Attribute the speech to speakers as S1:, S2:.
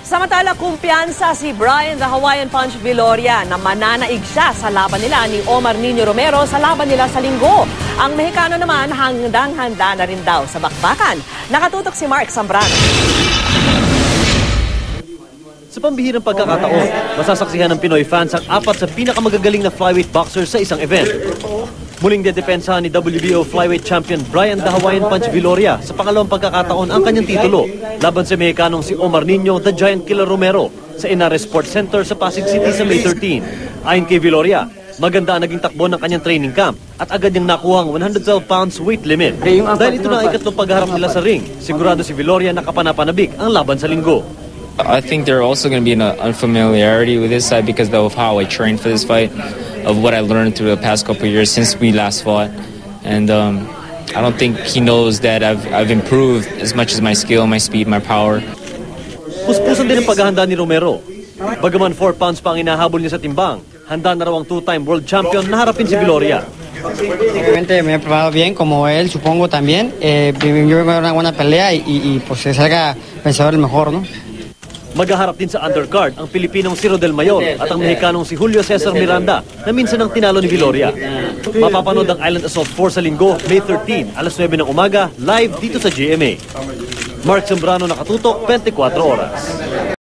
S1: Samantala, kumpiyansa si Brian the Hawaiian Punch Viloria na mananaig siya sa laban nila ni Omar Nino Romero sa laban nila sa Linggo. Ang Mexicano naman handang-handa na rin daw sa bakbakan. Nakatutok si Mark Zambrano.
S2: Sa pambihirang pagkakataon, masasaksihan ng Pinoy fans ang 4 sa pinakamagagaling na flyweight boxer sa isang event. Muling dedepensahan ni WBO flyweight champion Brian the Hawaiian Punch Viloria sa pangalawang pagkakataon ang kanyang titulo laban sa Mexicanong si Omar Nino the Giant Killer Romero sa Inares Sports Center sa Pasig City sa May 13. Ayon kay Viloria, maganda ang naging takbo ng kanyang training camp at agad niyang nakuha ang 112 pounds weight limit. Dahil ito na ay ikatlong pagharap nila sa ring, sigurado si Viloria na kapanapanabik ang laban sa Linggo.
S3: I think there also going to be an unfamiliarity with this side because of how I trained for this fight, of what I learned through the past couple of years since we last fought. And I don't think he knows that I've improved as much as my skill, my speed, my power.
S2: Puspusan din ang paghahanda ni Romero. Bagaman 4 pounds pa ang inahabol niya sa timbang, handa na raw ang 2-time world champion na harapin si Viloria.
S4: Técnicamente me he preparado bien, como él supongo también. Yo vengo a una buena pelea y pues se salga vencedor el mejor, ¿no?
S2: Maghaharap din sa undercard ang Pilipinong si Rodel Mayor at ang Mexicanong si Julio Cesar Miranda na minsan ang tinalo ni Viloria. Mapapanood ang Island Assault 4 sa Linggo, May 13, alas 9 ng umaga, live dito sa GMA. Mark Zambrano, nakatutok, 24 oras.